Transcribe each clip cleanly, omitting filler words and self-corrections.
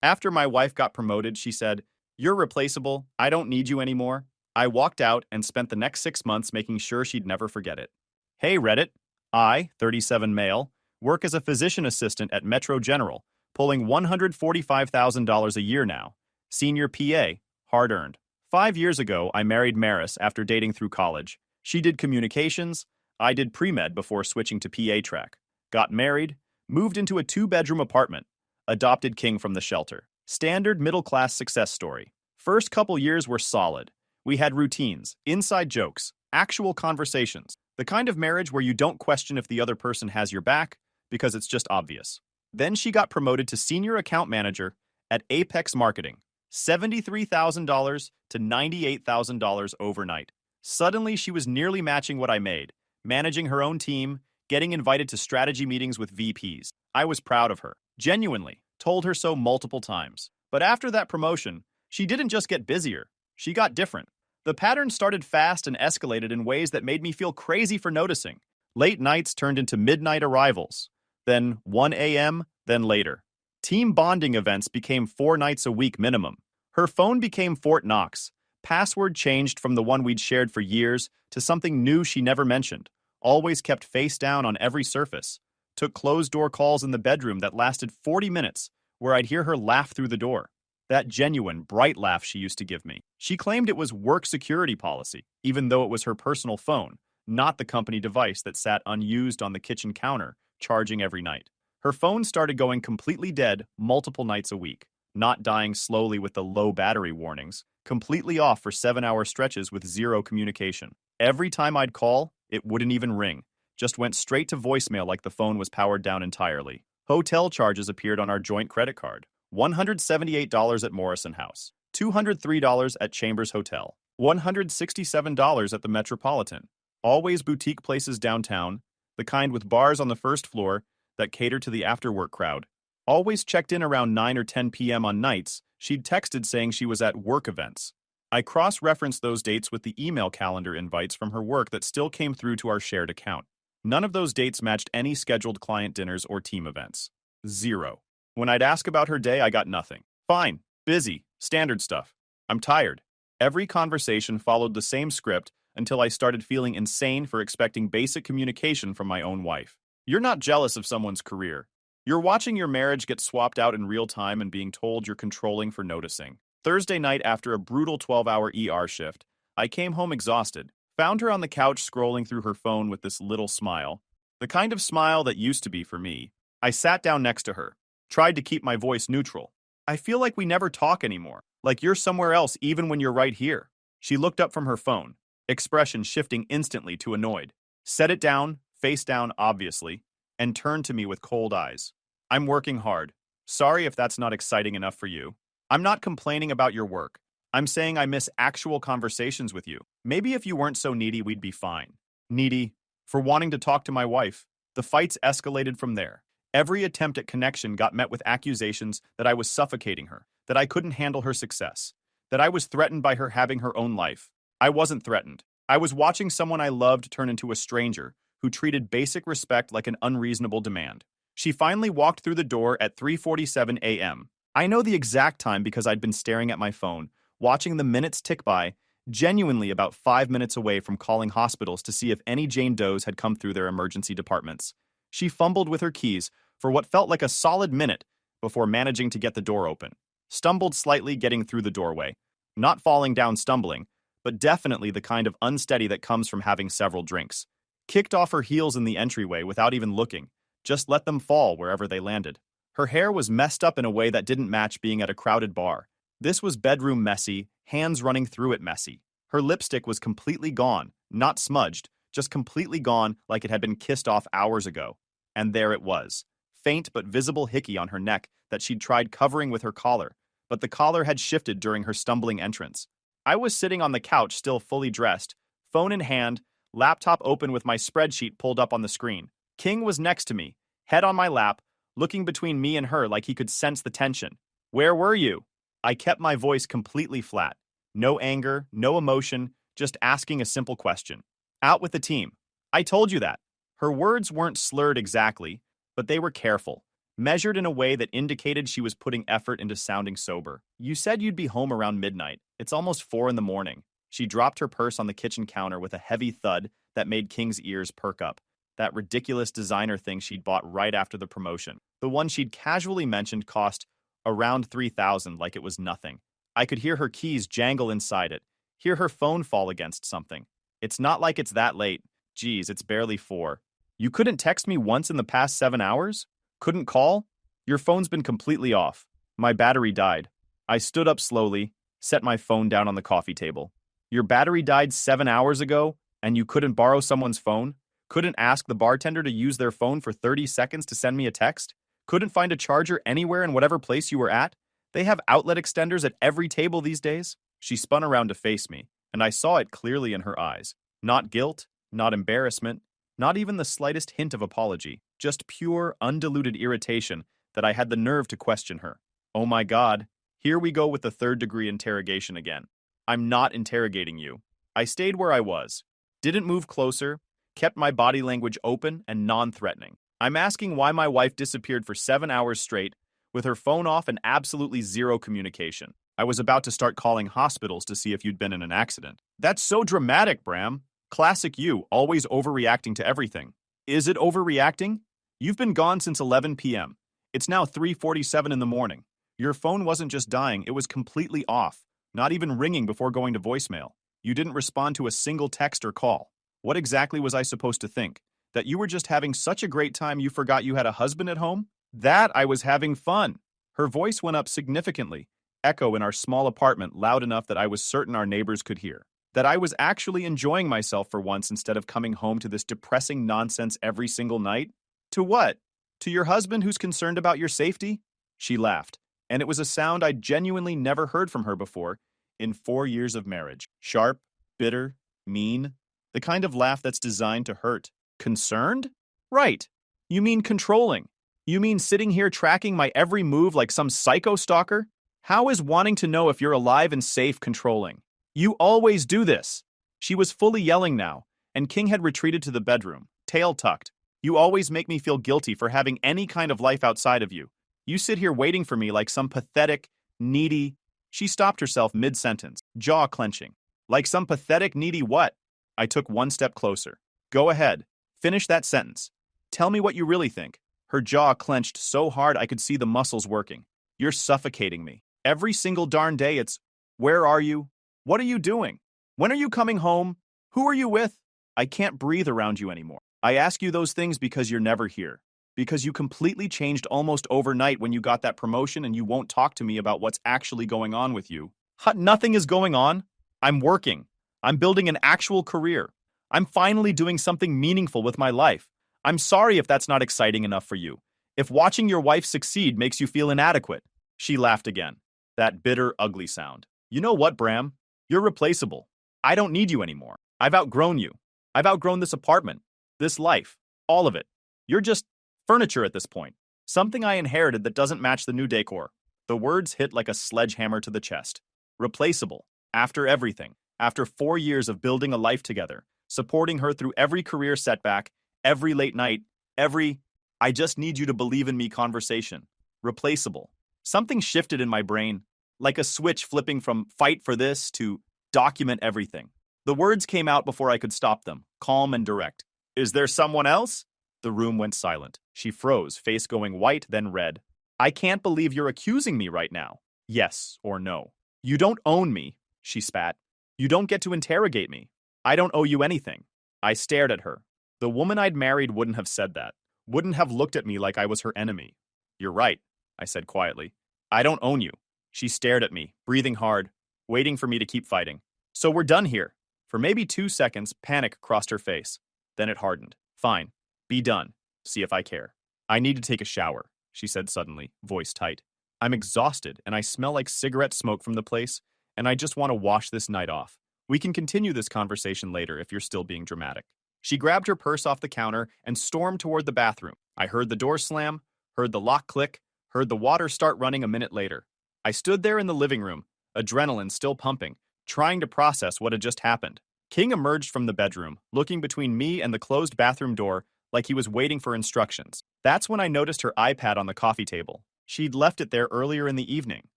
After my wife got promoted, she said, "You're replaceable. I don't need you anymore." I walked out and spent the next 6 months making sure she'd never forget it. Hey, Reddit. I, 37 male, work as a physician assistant at Metro General, pulling $145,000 a year now. Senior PA, hard earned. 5 years ago, I married Maris after dating through college. She did communications. I did pre-med before switching to PA track. Got married, moved into a 2-bedroom apartment, adopted King from the shelter. Standard middle-class success story. First couple years were solid. We had routines, inside jokes, actual conversations. The kind of marriage where you don't question if the other person has your back because it's just obvious. Then she got promoted to senior account manager at Apex Marketing. $73,000 to $98,000 overnight. Suddenly, she was nearly matching what I made, managing her own team, getting invited to strategy meetings with VPs. I was proud of her. Genuinely. Told her so multiple times. But after that promotion, she didn't just get busier. She got different. The pattern started fast and escalated in ways that made me feel crazy for noticing. Late nights turned into midnight arrivals. Then 1 a.m., then later. Team bonding events became 4 nights a week minimum. Her phone became Fort Knox. Password changed from the one we'd shared for years to something new she never mentioned. Always kept face down on every surface. Took closed-door calls in the bedroom that lasted 40 minutes, where I'd hear her laugh through the door. That genuine, bright laugh she used to give me. She claimed it was work security policy, even though it was her personal phone, not the company device that sat unused on the kitchen counter, charging every night. Her phone started going completely dead multiple nights a week, not dying slowly with the low battery warnings, completely off for 7-hour stretches with zero communication. Every time I'd call, it wouldn't even ring. Just went straight to voicemail like the phone was powered down entirely. Hotel charges appeared on our joint credit card. $178 at Morrison House, $203 at Chambers Hotel, $167 at the Metropolitan. Always boutique places downtown, the kind with bars on the first floor that cater to the after-work crowd. Always checked in around 9 or 10 p.m. on nights. She'd texted saying she was at work events. I cross-referenced those dates with the email calendar invites from her work that still came through to our shared account. None of those dates matched any scheduled client dinners or team events. Zero. When I'd ask about her day, I got nothing. Fine, busy, standard stuff. I'm tired. Every conversation followed the same script until I started feeling insane for expecting basic communication from my own wife. You're not jealous of someone's career. You're watching your marriage get swapped out in real time and being told you're controlling for noticing. Thursday night after a brutal 12-hour ER shift, I came home exhausted. Found her on the couch scrolling through her phone with this little smile. The kind of smile that used to be for me. I sat down next to her. Tried to keep my voice neutral. I feel like we never talk anymore. Like you're somewhere else even when you're right here. She looked up from her phone. Expression shifting instantly to annoyed. Set it down, face down obviously, and turned to me with cold eyes. I'm working hard. Sorry if that's not exciting enough for you. I'm not complaining about your work. I'm saying I miss actual conversations with you. Maybe if you weren't so needy, we'd be fine. Needy for wanting to talk to my wife. The fights escalated from there. Every attempt at connection got met with accusations that I was suffocating her, that I couldn't handle her success, that I was threatened by her having her own life. I wasn't threatened. I was watching someone I loved turn into a stranger who treated basic respect like an unreasonable demand. She finally walked through the door at 3:47 a.m. I know the exact time because I'd been staring at my phone, watching the minutes tick by, genuinely about 5 minutes away from calling hospitals to see if any Jane Does had come through their emergency departments. She fumbled with her keys for what felt like a solid minute before managing to get the door open. Stumbled slightly getting through the doorway. Not falling down stumbling, but definitely the kind of unsteady that comes from having several drinks. Kicked off her heels in the entryway without even looking. Just let them fall wherever they landed. Her hair was messed up in a way that didn't match being at a crowded bar. This was bedroom messy, hands running through it messy. Her lipstick was completely gone, not smudged, just completely gone like it had been kissed off hours ago. And there it was. Faint but visible hickey on her neck that she'd tried covering with her collar, but the collar had shifted during her stumbling entrance. I was sitting on the couch still fully dressed, phone in hand, laptop open with my spreadsheet pulled up on the screen. King was next to me, head on my lap, looking between me and her like he could sense the tension. Where were you? I kept my voice completely flat. No anger, no emotion, just asking a simple question. Out with the team. I told you that. Her words weren't slurred exactly, but they were careful. measured in a way that indicated she was putting effort into sounding sober. You said you'd be home around midnight. It's almost 4 in the morning. She dropped her purse on the kitchen counter with a heavy thud that made King's ears perk up. That ridiculous designer thing she'd bought right after the promotion. The one she'd casually mentioned cost around $3,000 like it was nothing. I could hear her keys jangle inside it, hear her phone fall against something. It's not like it's that late. Geez, it's barely 4. You couldn't text me once in the past 7 hours? Couldn't call? Your phone's been completely off. My battery died. I stood up slowly, set my phone down on the coffee table. Your battery died 7 hours ago, and you couldn't borrow someone's phone? Couldn't ask the bartender to use their phone for 30 seconds to send me a text? Couldn't find a charger anywhere in whatever place you were at? They have outlet extenders at every table these days? She spun around to face me, and I saw it clearly in her eyes. Not guilt, not embarrassment, not even the slightest hint of apology, just pure, undiluted irritation that I had the nerve to question her. Oh my God, here we go with the third-degree interrogation again. I'm not interrogating you. I stayed where I was, didn't move closer, kept my body language open and non-threatening. I'm asking why my wife disappeared for 7 hours straight with her phone off and absolutely zero communication. I was about to start calling hospitals to see if you'd been in an accident. That's so dramatic, Bram. Classic you, always overreacting to everything. Is it overreacting? You've been gone since 11 p.m. It's now 3:47 in the morning. Your phone wasn't just dying, it was completely off, not even ringing before going to voicemail. You didn't respond to a single text or call. What exactly was I supposed to think? That you were just having such a great time you forgot you had a husband at home? That I was having fun. Her voice went up significantly, echo in our small apartment loud enough that I was certain our neighbors could hear. That I was actually enjoying myself for once instead of coming home to this depressing nonsense every single night? To what? To your husband who's concerned about your safety? She laughed, and it was a sound I'd genuinely never heard from her before in 4 years of marriage. Sharp, bitter, mean, the kind of laugh that's designed to hurt. Concerned? Right. You mean controlling. You mean sitting here tracking my every move like some psycho stalker? How is wanting to know if you're alive and safe controlling? You always do this. She was fully yelling now, and King had retreated to the bedroom, tail tucked. You always make me feel guilty for having any kind of life outside of you. You sit here waiting for me like some pathetic, needy... She stopped herself mid-sentence, jaw clenching. Like some pathetic, needy what? I took one step closer. Go ahead. Finish that sentence. Tell me what you really think. Her jaw clenched so hard I could see the muscles working. You're suffocating me. Every single darn day it's, where are you? What are you doing? When are you coming home? Who are you with? I can't breathe around you anymore. I ask you those things because you're never here. Because you completely changed almost overnight when you got that promotion and you won't talk to me about what's actually going on with you. Nothing is going on. I'm working. I'm building an actual career. I'm finally doing something meaningful with my life. I'm sorry if that's not exciting enough for you. If watching your wife succeed makes you feel inadequate. She laughed again. That bitter, ugly sound. You know what, Bram? You're replaceable. I don't need you anymore. I've outgrown you. I've outgrown this apartment, this life, all of it. You're just furniture at this point. Something I inherited that doesn't match the new decor. The words hit like a sledgehammer to the chest. Replaceable. After everything. After 4 years of building a life together. Supporting her through every career setback, every late night, every I just need you to believe in me conversation. Replaceable. Something shifted in my brain, like a switch flipping from fight for this to document everything. The words came out before I could stop them, calm and direct. Is there someone else? The room went silent. She froze, face going white, then red. I can't believe you're accusing me right now. Yes or no. You don't own me, she spat. You don't get to interrogate me. I don't owe you anything. I stared at her. The woman I'd married wouldn't have said that. Wouldn't have looked at me like I was her enemy. You're right, I said quietly. I don't own you. She stared at me, breathing hard, waiting for me to keep fighting. So we're done here. For maybe 2 seconds, panic crossed her face. Then it hardened. Fine. Be done. See if I care. I need to take a shower, she said suddenly, voice tight. I'm exhausted, and I smell like cigarette smoke from the place, and I just want to wash this night off. We can continue this conversation later if you're still being dramatic. She grabbed her purse off the counter and stormed toward the bathroom. I heard the door slam, heard the lock click, heard the water start running a minute later. I stood there in the living room, adrenaline still pumping, trying to process what had just happened. King emerged from the bedroom, looking between me and the closed bathroom door like he was waiting for instructions. That's when I noticed her iPad on the coffee table. She'd left it there earlier in the evening,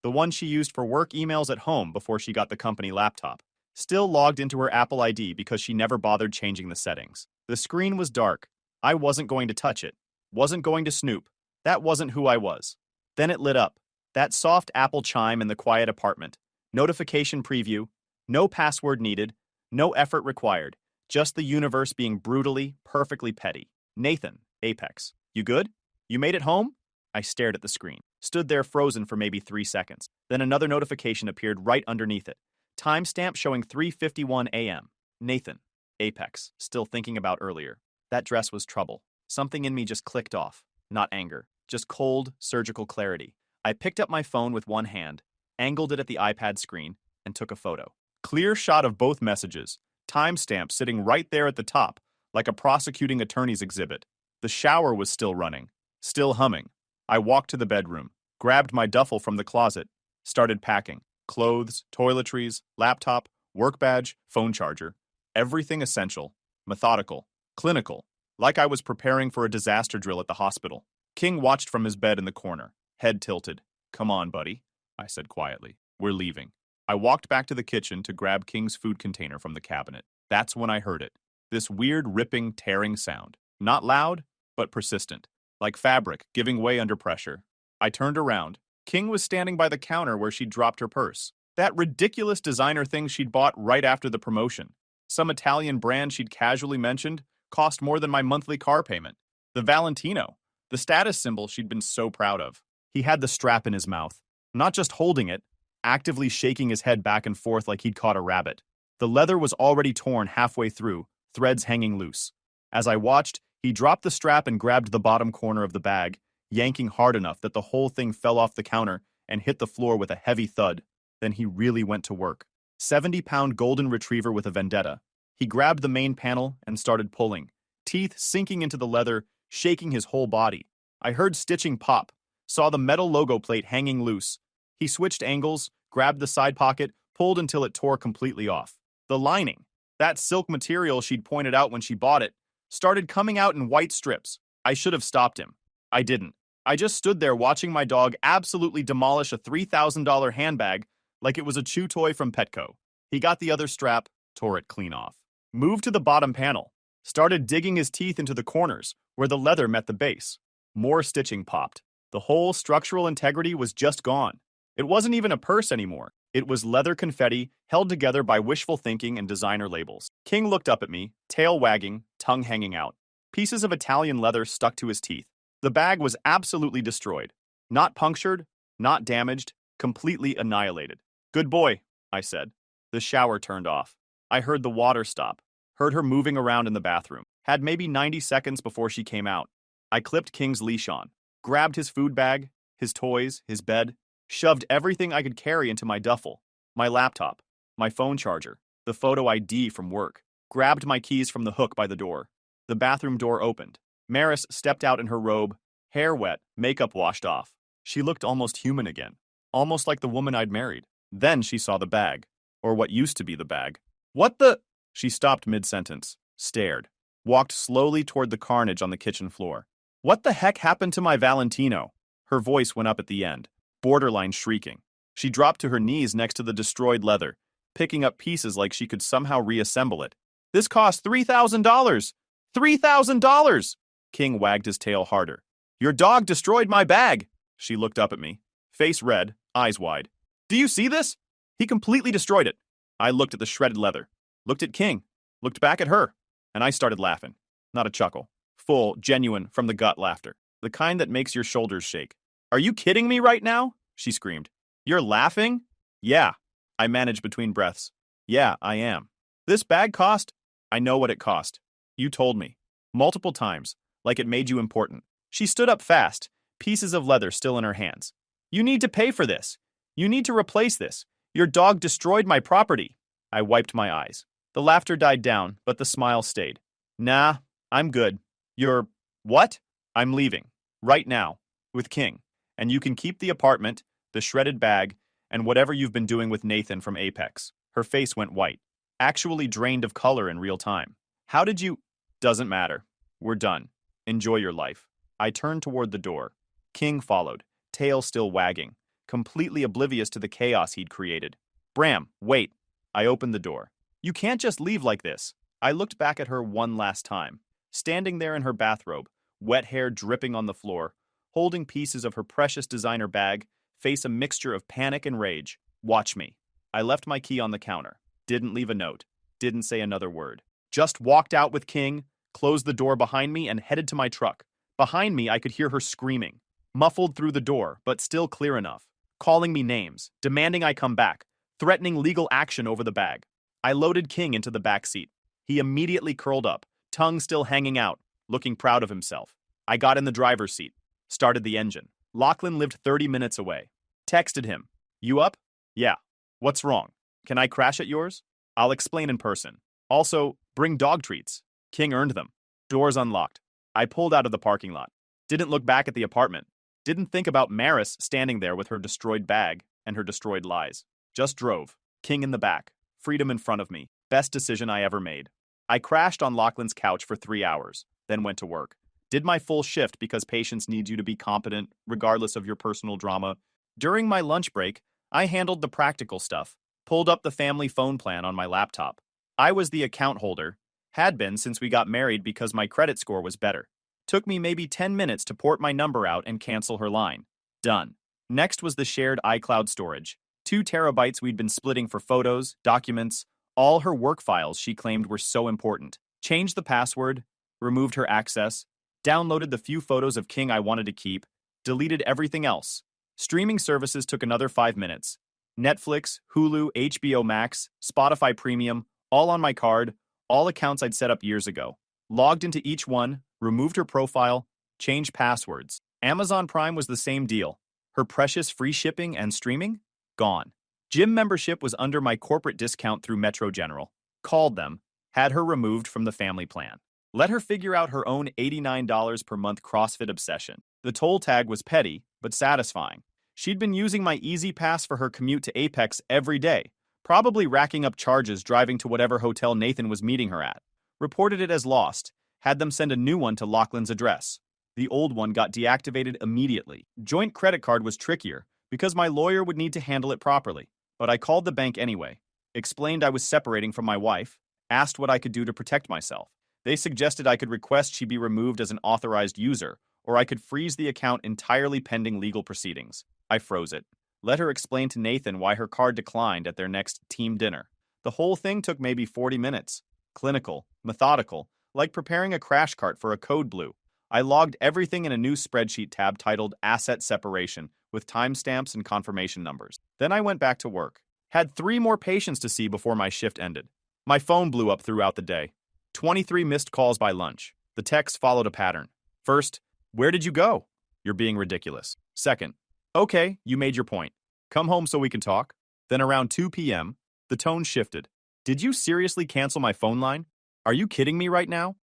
the one she used for work emails at home before she got the company laptop. Still logged into her Apple ID because she never bothered changing the settings. The screen was dark. I wasn't going to touch it. Wasn't going to snoop. That wasn't who I was. Then it lit up. That soft Apple chime in the quiet apartment. Notification preview. No password needed. No effort required. Just the universe being brutally, perfectly petty. Nathan, Apex. You good? You made it home? I stared at the screen. Stood there frozen for maybe 3 seconds. Then another notification appeared right underneath it. Timestamp showing 3:51 a.m. Nathan, Apex. Still thinking about earlier. That dress was trouble. Something in me just clicked off. Not anger. Just cold, surgical clarity. I picked up my phone with one hand, angled it at the iPad screen, and took a photo. Clear shot of both messages. Timestamp sitting right there at the top, like a prosecuting attorney's exhibit. The shower was still running. Still humming. I walked to the bedroom, grabbed my duffel from the closet, started packing. Clothes, toiletries, laptop, work badge, phone charger. Everything essential, methodical, clinical, like I was preparing for a disaster drill at the hospital. King watched from his bed in the corner, head tilted. "Come on, buddy," I said quietly. "We're leaving." I walked back to the kitchen to grab King's food container from the cabinet. That's when I heard it. This weird, ripping, tearing sound. Not loud, but persistent, like fabric giving way under pressure. I turned around. King was standing by the counter where she'd dropped her purse. That ridiculous designer thing she'd bought right after the promotion. Some Italian brand she'd casually mentioned cost more than my monthly car payment. The Valentino, the status symbol she'd been so proud of. He had the strap in his mouth, not just holding it, actively shaking his head back and forth like he'd caught a rabbit. The leather was already torn halfway through, threads hanging loose. As I watched, he dropped the strap and grabbed the bottom corner of the bag, yanking hard enough that the whole thing fell off the counter and hit the floor with a heavy thud. Then he really went to work. 70-pound golden retriever with a vendetta. He grabbed the main panel and started pulling, teeth sinking into the leather, shaking his whole body. I heard stitching pop, saw the metal logo plate hanging loose. He switched angles, grabbed the side pocket, pulled until it tore completely off. The lining, that silk material she'd pointed out when she bought it, started coming out in white strips. I should have stopped him. I didn't. I just stood there watching my dog absolutely demolish a $3,000 handbag like it was a chew toy from Petco. He got the other strap, tore it clean off. Moved to the bottom panel. Started digging his teeth into the corners where the leather met the base. More stitching popped. The whole structural integrity was just gone. It wasn't even a purse anymore. It was leather confetti held together by wishful thinking and designer labels. King looked up at me, tail wagging, tongue hanging out. Pieces of Italian leather stuck to his teeth. The bag was absolutely destroyed. Not punctured, not damaged, completely annihilated. "Good boy," I said. The shower turned off. I heard the water stop, heard her moving around in the bathroom. Had maybe 90 seconds before she came out. I clipped King's leash on, grabbed his food bag, his toys, his bed, shoved everything I could carry into my duffel. My laptop, my phone charger, the photo ID from work. Grabbed my keys from the hook by the door. The bathroom door opened. Maris stepped out in her robe, hair wet, makeup washed off. She looked almost human again, almost like the woman I'd married. Then she saw the bag, or what used to be the bag. "What the?" She stopped mid-sentence, stared, walked slowly toward the carnage on the kitchen floor. "What the heck happened to my Valentino?" Her voice went up at the end, borderline shrieking. She dropped to her knees next to the destroyed leather, picking up pieces like she could somehow reassemble it. "This cost $3,000! $3,000! King wagged his tail harder. "Your dog destroyed my bag!" She looked up at me, face red, eyes wide. "Do you see this? He completely destroyed it." I looked at the shredded leather, looked at King, looked back at her, and I started laughing. Not a chuckle. Full, genuine, from the gut laughter. The kind that makes your shoulders shake. "Are you kidding me right now?" She screamed. "You're laughing?" "Yeah." I managed between breaths. "Yeah, I am. This bag cost?" "I know what it cost. You told me. Multiple times. Like it made you important." She stood up fast, pieces of leather still in her hands. "You need to pay for this. You need to replace this. Your dog destroyed my property." I wiped my eyes. The laughter died down, but the smile stayed. "Nah, I'm good. You're... what?" "I'm leaving. Right now. With King. And you can keep the apartment, the shredded bag, and whatever you've been doing with Nathan from Apex." Her face went white, actually drained of color in real time. "How did you..." "Doesn't matter. We're done. Enjoy your life. I turned toward the door. King followed, tail still wagging, completely oblivious to the chaos he'd created. Bram, wait. I opened the door. You can't just leave like this. I looked back at her one last time, standing there in her bathrobe, wet hair dripping on the floor, holding pieces of her precious designer bag, face a mixture of panic and rage. Watch me. I left my key on the counter, didn't leave a note, didn't say another word. Just walked out with King, closed the door behind me, and headed to my truck. Behind me, I could hear her screaming, muffled through the door, but still clear enough, calling me names, demanding I come back, threatening legal action over the bag. I loaded King into the back seat. He immediately curled up, tongue still hanging out, looking proud of himself. I got in the driver's seat, started the engine. Lachlan lived 30 minutes away. Texted him. You up? Yeah. What's wrong? Can I crash at yours? I'll explain in person. Also, bring dog treats. King earned them. Doors unlocked. I pulled out of the parking lot. Didn't look back at the apartment. Didn't think about Maris standing there with her destroyed bag and her destroyed lies. Just drove. King in the back. Freedom in front of me. Best decision I ever made. I crashed on Lachlan's couch for 3 hours, then went to work. Did my full shift because patients need you to be competent, regardless of your personal drama. During my lunch break, I handled the practical stuff. Pulled up the family phone plan on my laptop. I was the account holder. Had been since we got married because my credit score was better. Took me maybe 10 minutes to port my number out and cancel her line. Done. Next was the shared iCloud storage. 2 terabytes we'd been splitting for photos, documents, all her work files she claimed were so important. Changed the password, removed her access, downloaded the few photos of King I wanted to keep, deleted everything else. Streaming services took another 5 minutes. Netflix, Hulu, HBO Max, Spotify Premium, all on my card, all accounts I'd set up years ago. Logged into each one, removed her profile, changed passwords. Amazon Prime was the same deal. Her precious free shipping and streaming? Gone. Gym membership was under my corporate discount through Metro General. Called them, had her removed from the family plan. Let her figure out her own $89 per month CrossFit obsession. The toll tag was petty, but satisfying. She'd been using my Easy Pass for her commute to Apex every day, probably racking up charges driving to whatever hotel Nathan was meeting her at. Reported it as lost, had them send a new one to Lachlan's address. The old one got deactivated immediately. Joint credit card was trickier, because my lawyer would need to handle it properly. But I called the bank anyway, explained I was separating from my wife, asked what I could do to protect myself. They suggested I could request she be removed as an authorized user, or I could freeze the account entirely pending legal proceedings. I froze it. Let her explain to Nathan why her card declined at their next team dinner. The whole thing took maybe 40 minutes. Clinical, methodical, like preparing a crash cart for a code blue. I logged everything in a new spreadsheet tab titled Asset Separation with timestamps and confirmation numbers. Then I went back to work. Had 3 more patients to see before my shift ended. My phone blew up throughout the day. 23 missed calls by lunch. The texts followed a pattern. First, where did you go? You're being ridiculous. Second, okay, you made your point. Come home so we can talk. Then around 2 p.m., the tone shifted. Did you seriously cancel my phone line? Are you kidding me right now?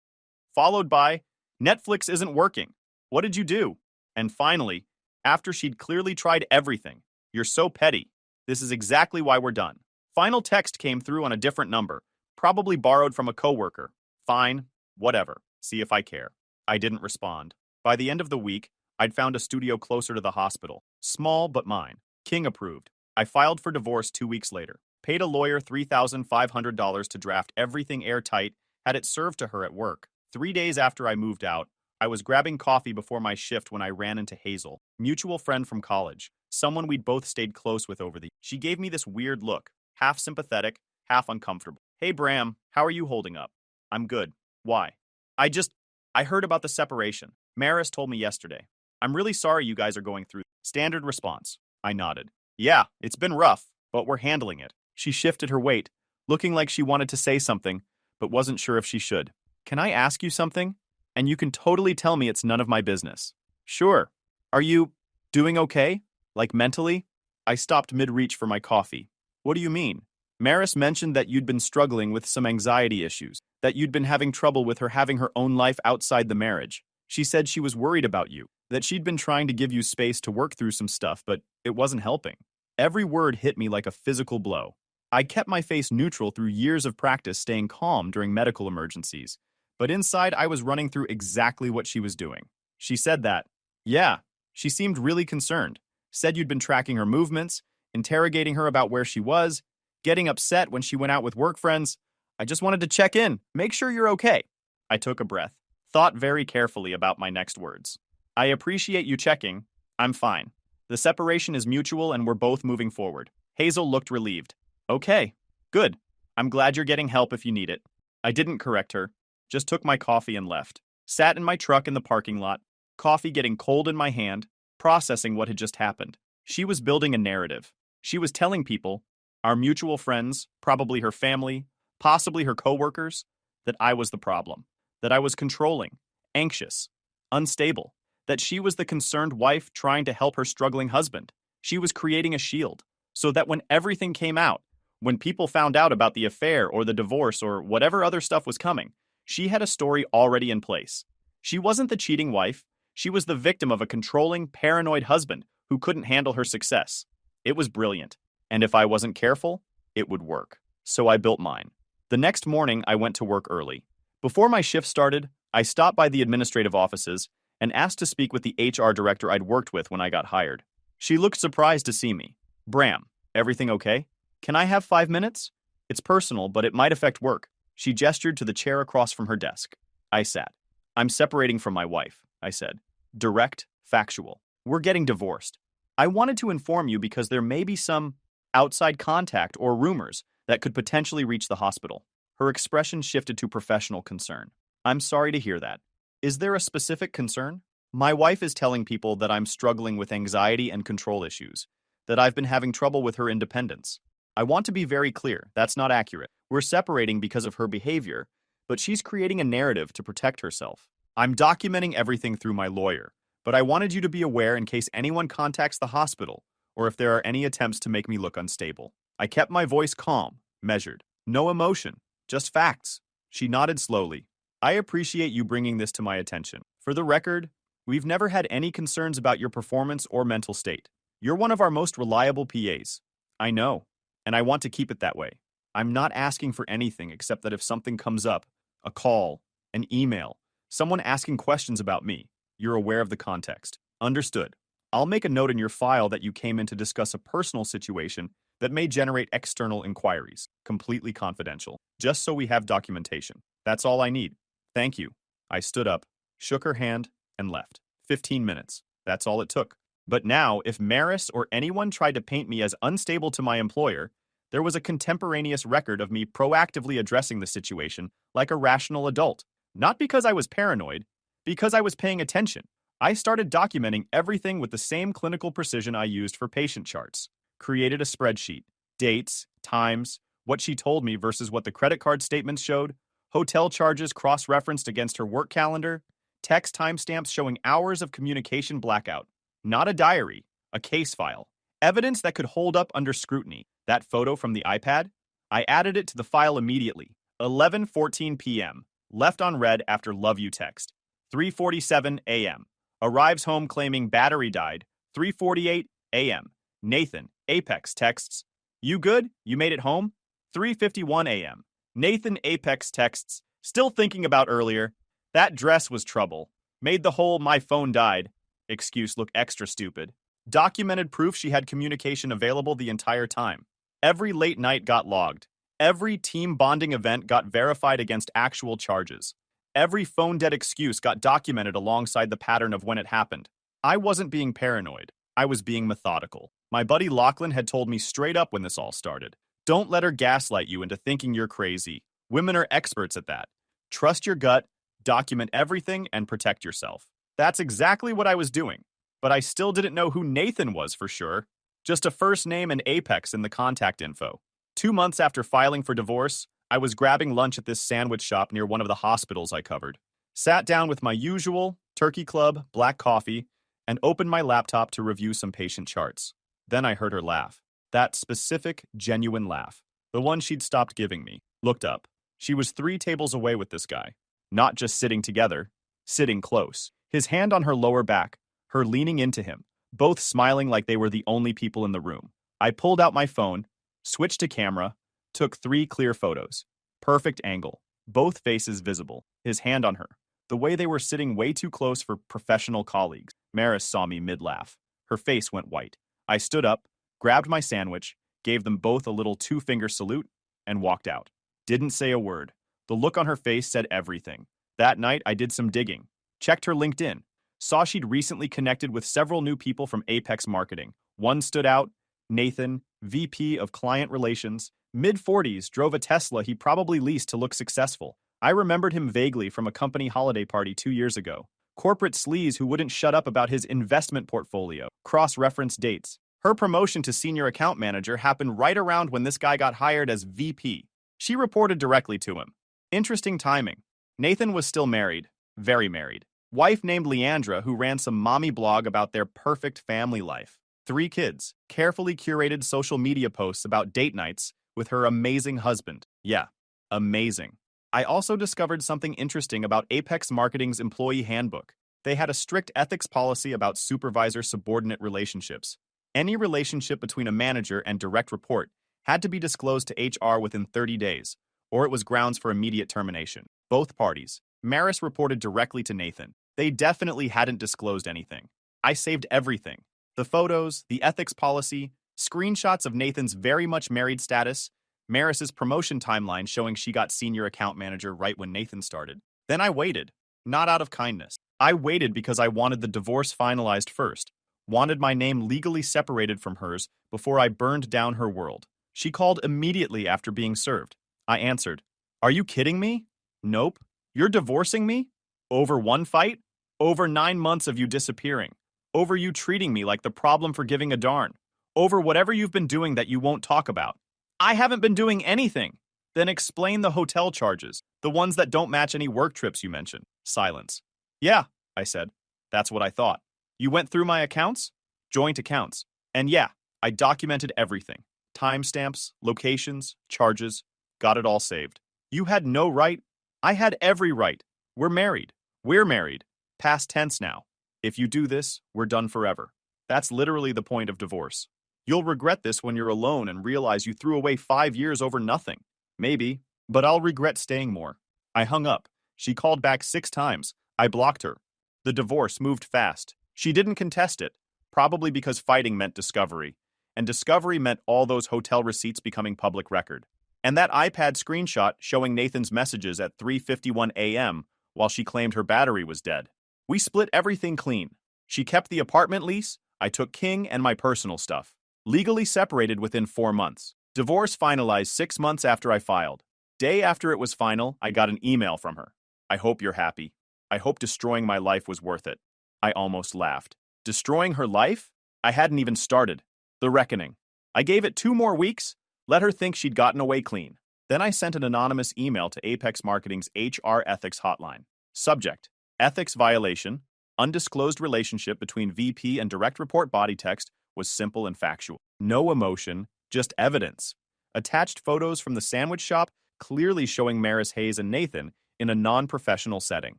Followed by, Netflix isn't working. What did you do? And finally, after she'd clearly tried everything, you're so petty. This is exactly why we're done. Final text came through on a different number, probably borrowed from a coworker. Fine, whatever, see if I care. I didn't respond. By the end of the week, I'd found a studio closer to the hospital. Small, but mine. King approved. I filed for divorce 2 weeks later. Paid a lawyer $3,500 to draft everything airtight, had it served to her at work. 3 days after I moved out, I was grabbing coffee before my shift when I ran into Hazel, mutual friend from college, someone we'd both stayed close with over the years. She gave me this weird look, half sympathetic, half uncomfortable. Hey Bram, how are you holding up? I'm good. Why? I heard about the separation. Maris told me yesterday. I'm really sorry you guys are going through. Standard response. I nodded. Yeah, it's been rough, but we're handling it. She shifted her weight, looking like she wanted to say something, but wasn't sure if she should. Can I ask you something? And you can totally tell me it's none of my business. Sure. Are you doing okay? Like mentally? I stopped mid-reach for my coffee. What do you mean? Maris mentioned that you'd been struggling with some anxiety issues, that you'd been having trouble with her having her own life outside the marriage. She said she was worried about you, that she'd been trying to give you space to work through some stuff, but it wasn't helping. Every word hit me like a physical blow. I kept my face neutral through years of practice staying calm during medical emergencies, But inside, I was running through exactly what she was doing. She said that. Yeah, she seemed really concerned. Said you'd been tracking her movements, interrogating her about where she was, getting upset when she went out with work friends. I just wanted to check in, make sure you're okay. I took a breath, thought very carefully about my next words. I appreciate you checking. I'm fine. The separation is mutual and we're both moving forward. Hazel looked relieved. Okay, good. I'm glad you're getting help if you need it. I didn't correct her, just took my coffee and left. Sat in my truck in the parking lot, coffee getting cold in my hand, processing what had just happened. She was building a narrative. She was telling people, our mutual friends, probably her family, possibly her coworkers, that I was the problem, that I was controlling, anxious, unstable, that she was the concerned wife trying to help her struggling husband. She was creating a shield, so that when everything came out, when people found out about the affair or the divorce or whatever other stuff was coming, she had a story already in place. She wasn't the cheating wife. She was the victim of a controlling, paranoid husband who couldn't handle her success. It was brilliant, and if I wasn't careful, it would work. So I built mine. The next morning, I went to work early. Before my shift started, I stopped by the administrative offices and asked to speak with the HR director I'd worked with when I got hired. She looked surprised to see me. Bram, everything okay? Can I have 5 minutes? It's personal, but it might affect work. She gestured to the chair across from her desk. I sat. I'm separating from my wife, I said. Direct, factual. We're getting divorced. I wanted to inform you because there may be some outside contact or rumors that could potentially reach the hospital. Her expression shifted to professional concern. I'm sorry to hear that. Is there a specific concern? My wife is telling people that I'm struggling with anxiety and control issues, that I've been having trouble with her independence. I want to be very clear, that's not accurate. We're separating because of her behavior, but she's creating a narrative to protect herself. I'm documenting everything through my lawyer, but I wanted you to be aware in case anyone contacts the hospital or if there are any attempts to make me look unstable. I kept my voice calm, measured. No emotion, just facts. She nodded slowly. I appreciate you bringing this to my attention. For the record, we've never had any concerns about your performance or mental state. You're one of our most reliable PAs. I know, and I want to keep it that way. I'm not asking for anything except that if something comes up, a call, an email, someone asking questions about me, you're aware of the context. Understood. I'll make a note in your file that you came in to discuss a personal situation that may generate external inquiries, completely confidential, just so we have documentation. That's all I need. Thank you. I stood up, shook her hand, and left. 15 minutes. That's all it took. But now, if Maris or anyone tried to paint me as unstable to my employer, there was a contemporaneous record of me proactively addressing the situation like a rational adult. Not because I was paranoid, because I was paying attention. I started documenting everything with the same clinical precision I used for patient charts. Created a spreadsheet, dates, times, what she told me versus what the credit card statements showed, hotel charges cross-referenced against her work calendar, text timestamps showing hours of communication blackout. Not a diary, a case file. Evidence that could hold up under scrutiny. That photo from the iPad? I added it to the file immediately. 11:14 p.m. Left on read after love you text. 3:47 a.m. Arrives home claiming battery died. 3:48 a.m. Nathan, Apex texts. You good? You made it home? 3:51 a.m. Nathan, Apex texts. Still thinking about earlier. That dress was trouble. Made the whole my phone died excuse look extra stupid. Documented proof she had communication available the entire time. Every late night got logged. Every team bonding event got verified against actual charges. Every phone dead excuse got documented alongside the pattern of when it happened. I wasn't being paranoid. I was being methodical. My buddy Lachlan had told me straight up when this all started. Don't let her gaslight you into thinking you're crazy. Women are experts at that. Trust your gut, document everything, and protect yourself. That's exactly what I was doing. But I still didn't know who Nathan was for sure. Just a first name and Apex in the contact info. 2 months after filing for divorce, I was grabbing lunch at this sandwich shop near one of the hospitals I covered. Sat down with my usual turkey club, black coffee, and opened my laptop to review some patient charts. Then I heard her laugh. That specific, genuine laugh. The one she'd stopped giving me. Looked up. She was 3 tables away with this guy. Not just sitting together, sitting close. His hand on her lower back, her leaning into him, both smiling like they were the only people in the room. I pulled out my phone, switched to camera, took 3 clear photos. Perfect angle. both faces visible, his hand on her. The way they were sitting way too close for professional colleagues. Maris saw me mid-laugh. Her face went white. I stood up, grabbed my sandwich, gave them both a little two-finger salute, and walked out. Didn't say a word. The look on her face said everything. That night, I did some digging. Checked her LinkedIn. Saw she'd recently connected with several new people from Apex Marketing. One stood out, Nathan, VP of Client Relations, mid-40s, drove a Tesla he probably leased to look successful. I remembered him vaguely from a company holiday party 2 years ago. Corporate sleaze who wouldn't shut up about his investment portfolio. Cross-reference dates. Her promotion to senior account manager happened right around when this guy got hired as VP. She reported directly to him. Interesting timing. Nathan was still married. Very married. Wife named Leandra who ran some mommy blog about their perfect family life. 3 kids. Carefully curated social media posts about date nights with her amazing husband. Yeah, amazing. I also discovered something interesting about Apex Marketing's employee handbook. They had a strict ethics policy about supervisor-subordinate relationships. Any relationship between a manager and direct report had to be disclosed to HR within 30 days, or it was grounds for immediate termination. Both parties. Maris reported directly to Nathan. They definitely hadn't disclosed anything. I saved everything. The photos, the ethics policy, screenshots of Nathan's very much married status, Maris's promotion timeline showing she got senior account manager right when Nathan started. Then I waited, not out of kindness. I waited because I wanted the divorce finalized first, wanted my name legally separated from hers before I burned down her world. She called immediately after being served. I answered, "Are you kidding me? Nope. You're divorcing me? Over one fight? Over 9 months of you disappearing. Over you treating me like the problem for giving a darn. Over whatever you've been doing that you won't talk about. I haven't been doing anything. Then explain the hotel charges, the ones that don't match any work trips you mentioned." Silence. "Yeah," I said. "That's what I thought. You went through my accounts? Joint accounts. And yeah, I documented everything. Timestamps, locations, charges. Got it all saved. You had no right. I had every right. We're married. We're married. Past tense now. If you do this, we're done forever. That's literally the point of divorce. You'll regret this when you're alone and realize you threw away 5 years over nothing. Maybe, but I'll regret staying more." I hung up. She called back 6 times. I blocked her. The divorce moved fast. She didn't contest it, probably because fighting meant discovery, and discovery meant all those hotel receipts becoming public record. And that iPad screenshot showing Nathan's messages at 3:51 a.m. while she claimed her battery was dead. We split everything clean. She kept the apartment lease, I took King and my personal stuff. Legally separated within 4 months. Divorce finalized 6 months after I filed. Day after it was final, I got an email from her. "I hope you're happy. I hope destroying my life was worth it." I almost laughed. Destroying her life? I hadn't even started. The reckoning. I gave it 2 more weeks, let her think she'd gotten away clean. Then I sent an anonymous email to Apex Marketing's HR ethics hotline. Subject: ethics violation. Undisclosed relationship between VP and direct report. Body text was simple and factual. No emotion, just evidence. Attached photos from the sandwich shop, clearly showing Maris Hayes and Nathan in a non-professional setting.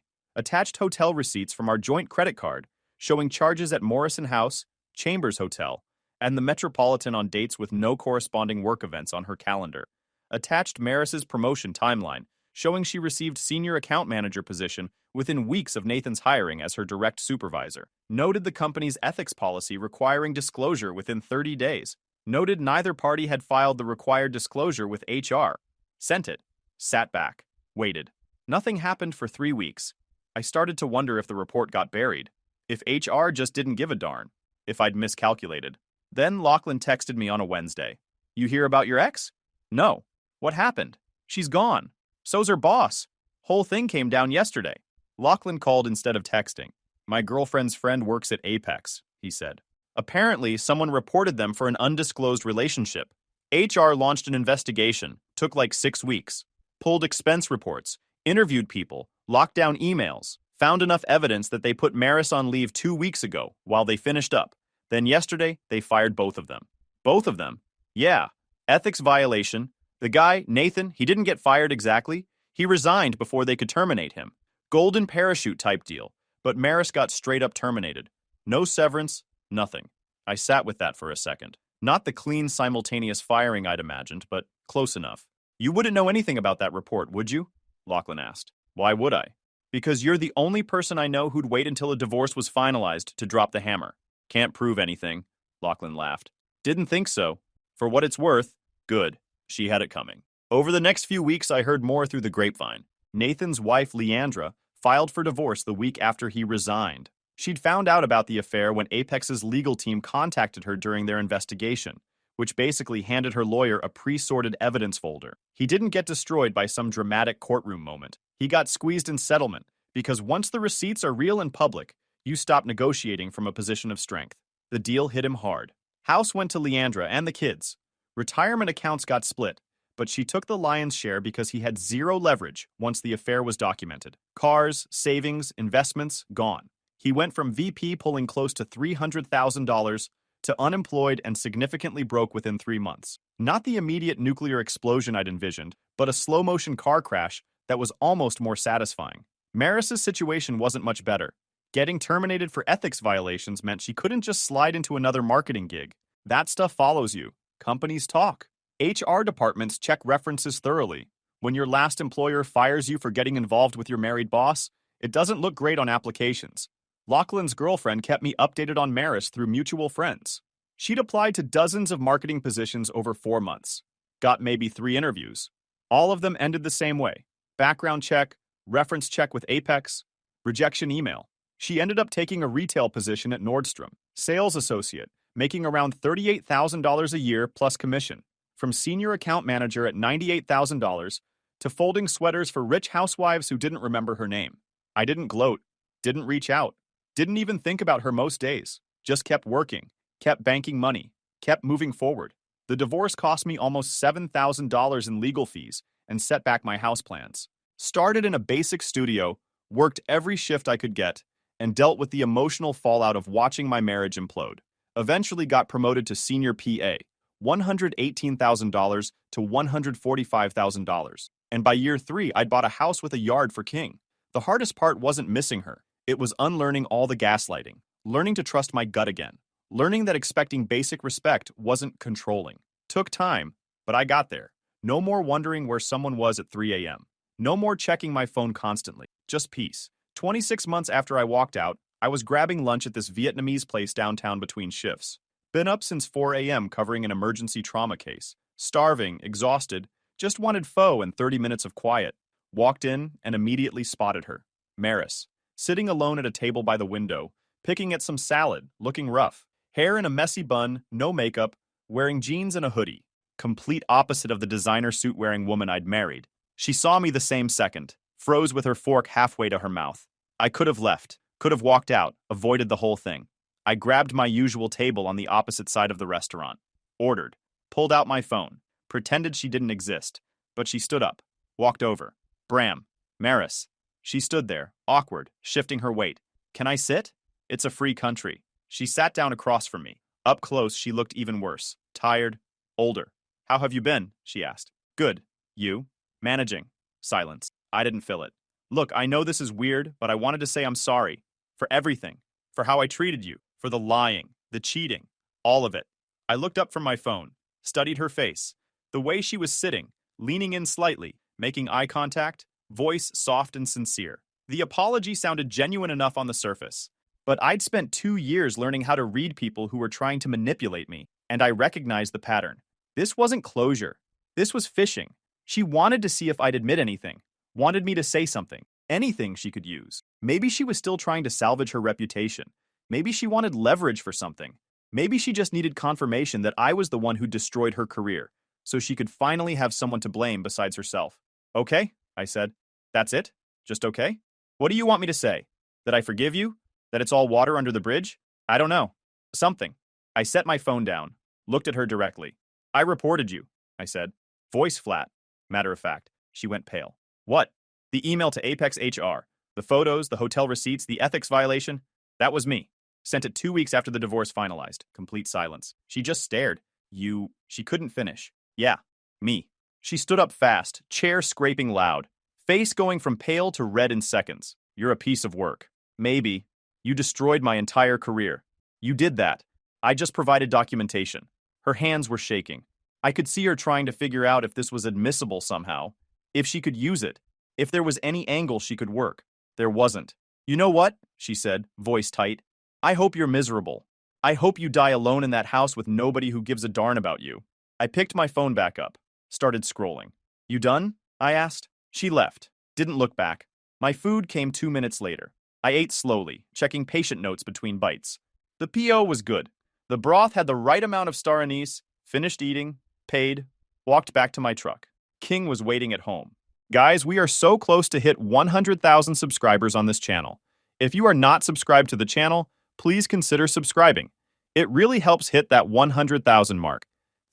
Attached hotel receipts from our joint credit card, showing charges at Morrison House, Chambers Hotel, and the Metropolitan on dates with no corresponding work events on her calendar. Attached Maris's promotion timeline, showing she received senior account manager position within weeks of Nathan's hiring as her direct supervisor. Noted the company's ethics policy requiring disclosure within 30 days. Noted neither party had filed the required disclosure with HR. Sent it. Sat back. Waited. Nothing happened for 3 weeks. I started to wonder if the report got buried. If HR just didn't give a darn. If I'd miscalculated. Then Lachlan texted me on a Wednesday. "You hear about your ex?" "No." "What happened?" "She's gone. So's her boss. Whole thing came down yesterday." Lachlan called instead of texting. "My girlfriend's friend works at Apex," he said. "Apparently, someone reported them for an undisclosed relationship. HR launched an investigation, took like 6 weeks. Pulled expense reports, interviewed people, locked down emails, found enough evidence that they put Maris on leave 2 weeks ago while they finished up. Then yesterday, they fired both of them." "Both of them?" "Yeah. Ethics violation. The guy, Nathan, he didn't get fired exactly. He resigned before they could terminate him. Golden parachute type deal. But Maris got straight up terminated. No severance, nothing." I sat with that for a second. Not the clean simultaneous firing I'd imagined, but close enough. "You wouldn't know anything about that report, would you?" Lachlan asked. Why would I? Because you're the only person I know who'd wait until a divorce was finalized to drop the hammer. Can't prove anything, Lachlan laughed. Didn't think so. For what it's worth, good. She had it coming. Over the next few weeks, I heard more through the grapevine. Nathan's wife, Leandra, filed for divorce the week after he resigned. She'd found out about the affair when Apex's legal team contacted her during their investigation, which basically handed her lawyer a pre-sorted evidence folder. He didn't get destroyed by some dramatic courtroom moment. He got squeezed in settlement, because once the receipts are real and public, you stop negotiating from a position of strength. The deal hit him hard. House went to Leandra and the kids. Retirement accounts got split, but she took the lion's share because he had zero leverage once the affair was documented. Cars, savings, investments, gone. He went from VP pulling close to $300,000 to unemployed and significantly broke within 3 months. Not the immediate nuclear explosion I'd envisioned, but a slow-motion car crash that was almost more satisfying. Maris's situation wasn't much better. Getting terminated for ethics violations meant she couldn't just slide into another marketing gig. That stuff follows you. Companies talk. HR departments check references thoroughly. When your last employer fires you for getting involved with your married boss, it doesn't look great on applications. Lachlan's girlfriend kept me updated on Maris through mutual friends. She'd applied to dozens of marketing positions over 4 months. Got maybe 3 interviews. All of them ended the same way. Background check, reference check with Apex, rejection email. She ended up taking a retail position at Nordstrom, sales associate, making around $38,000 a year plus commission. From senior account manager at $98,000 to folding sweaters for rich housewives who didn't remember her name. I didn't gloat, didn't reach out, didn't even think about her most days. Just kept working, kept banking money, kept moving forward. The divorce cost me almost $7,000 in legal fees and set back my house plans. Started in a basic studio, worked every shift I could get, and dealt with the emotional fallout of watching my marriage implode. Eventually got promoted to senior PA, $118,000 to $145,000. And by year 3, I'd bought a house with a yard for King. The hardest part wasn't missing her. It was unlearning all the gaslighting, learning to trust my gut again, learning that expecting basic respect wasn't controlling. Took time, but I got there. No more wondering where someone was at 3 a.m. No more checking my phone constantly. Just peace. 26 months after I walked out, I was grabbing lunch at this Vietnamese place downtown between shifts. Been up since 4 a.m. covering an emergency trauma case. Starving, exhausted, just wanted pho and 30 minutes of quiet. Walked in and immediately spotted her. Maris, sitting alone at a table by the window, picking at some salad, looking rough. Hair in a messy bun, no makeup, wearing jeans and a hoodie. Complete opposite of the designer suit-wearing woman I'd married. She saw me the same second, froze with her fork halfway to her mouth. I could have left, could have walked out, avoided the whole thing. I grabbed my usual table on the opposite side of the restaurant. Ordered. Pulled out my phone. Pretended she didn't exist. But she stood up. Walked over. Bram. Maris. She stood there, awkward, shifting her weight. Can I sit? It's a free country. She sat down across from me. Up close, she looked even worse. Tired. Older. How have you been? She asked. Good. You? Managing. Silence. I didn't fill it. Look, I know this is weird, but I wanted to say I'm sorry. For everything. For how I treated you. For the lying. The cheating. All of it. I looked up from my phone. Studied her face. The way she was sitting. Leaning in slightly. Making eye contact. Voice soft and sincere. The apology sounded genuine enough on the surface. But I'd spent 2 years learning how to read people who were trying to manipulate me, and I recognized the pattern. This wasn't closure. This was fishing. She wanted to see if I'd admit anything. Wanted me to say something. Anything she could use. Maybe she was still trying to salvage her reputation. Maybe she wanted leverage for something. Maybe she just needed confirmation that I was the one who destroyed her career, so she could finally have someone to blame besides herself. Okay, I said. That's it? Just okay? What do you want me to say? That I forgive you? That it's all water under the bridge? I don't know. Something. I set my phone down, looked at her directly. I reported you, I said. Voice flat. Matter of fact. She went pale. What? The email to Apex HR. The photos, the hotel receipts, the ethics violation. That was me. Sent it 2 weeks after the divorce finalized. Complete silence. She just stared. She couldn't finish. Yeah, me. She stood up fast, chair scraping loud. Face going from pale to red in seconds. You're a piece of work. Maybe. You destroyed my entire career. You did that. I just provided documentation. Her hands were shaking. I could see her trying to figure out if this was admissible somehow. If she could use it. If there was any angle she could work. There wasn't. You know what? She said, voice tight. I hope you're miserable. I hope you die alone in that house with nobody who gives a darn about you. I picked my phone back up, started scrolling. You done? I asked. She left, didn't look back. My food came 2 minutes later. I ate slowly, checking patient notes between bites. The PO was good. The broth had the right amount of star anise, finished eating, paid, walked back to my truck. King was waiting at home. Guys, we are so close to hit 100,000 subscribers on this channel. If you are not subscribed to the channel, please consider subscribing. It really helps hit that 100,000 mark.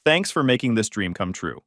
Thanks for making this dream come true.